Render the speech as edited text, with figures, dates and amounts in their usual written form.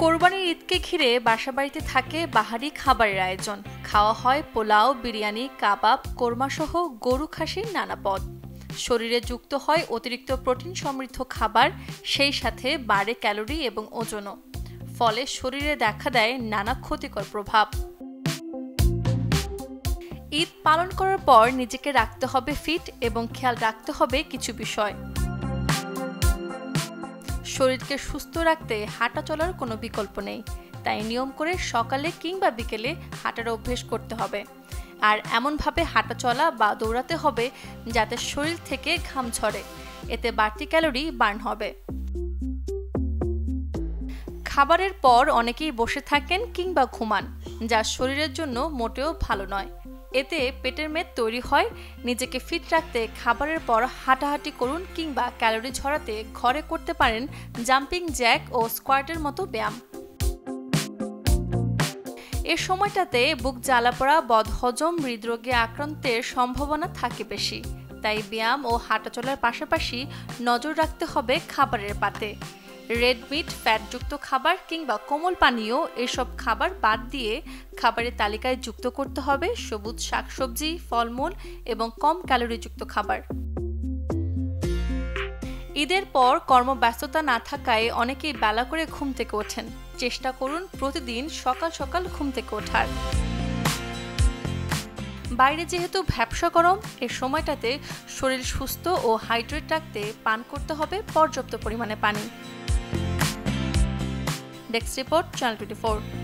কোরবানির ঈদকে ঘিরে বাসাবাড়িতে থাকে বাহারি খাবারের আয়োজন। খাওয়া হয় পোলাও, বিরিয়ানি, কাবাব, কোরমাসহ গরু খাসির নানা পদ। শরীরে যুক্ত হয় অতিরিক্ত প্রোটিন সমৃদ্ধ খাবার, সেই সাথে বাড়ে ক্যালোরি এবং ওজনও। ফলে শরীরে দেখা দেয় নানা ক্ষতিকর প্রভাব। ঈদ পালন করার পর নিজেকে রাখতে হবে ফিট এবং খেয়াল রাখতে হবে কিছু বিষয়। শরীরকে সুস্থ রাখতে হাঁটা চলার কোনো বিকল্প নেই, তাই নিয়ম করে সকালে কিংবা বিকেলে হাঁটার অভ্যেস করতে হবে। আর এমনভাবে হাঁটা চলা বা দৌড়াতে হবে যাতে শরীর থেকে ঘাম ঝরে, এতে বাড়তি ক্যালোরি বার্ন হবে। খাবারের পর অনেকেই বসে থাকেন কিংবা ঘুমান, যা শরীরের জন্য মোটেও ভালো নয়। এতে পেটের মেদ তৈরি হয়। নিজেকে ফিট রাখতে খাবারের পর হাঁটাহাঁটি করুন কিংবা ক্যালোরি ঝরাতে ঘরে করতে পারেন জাম্পিং জ্যাক ও স্কোয়াটের মতো ব্যায়াম। এ সময়টাতে বুক জ্বালাপোড়া, বদহজম, হৃদরোগে আক্রান্তের সম্ভাবনা থাকে বেশি। তাই ব্যায়াম ও হাঁটাচলার পাশাপাশি নজর রাখতে হবে খাবারের পাতে। রেড মিট, ফ্যাটযুক্ত খাবার কিংবা কোমল পানীয় এসব খাবার বাদ দিয়ে খাবারের তালিকায় যুক্ত করতে হবে সবুজ শাকসবজি, ফলমূল এবং কম ক্যালোরিযুক্ত খাবার। ঈদের পর কর্মব্যস্ততা না থাকায় অনেকেই বেলা করে ঘুম থেকে ওঠেন। চেষ্টা করুন প্রতিদিন সকাল সকাল ঘুম থেকে ওঠার। বাইরে যেহেতু ভ্যাপসা গরম, এ সময়টাতে শরীর সুস্থ ও হাইড্রেট রাখতে পান করতে হবে পর্যাপ্ত পরিমাণে পানি। Desk report, channel 24।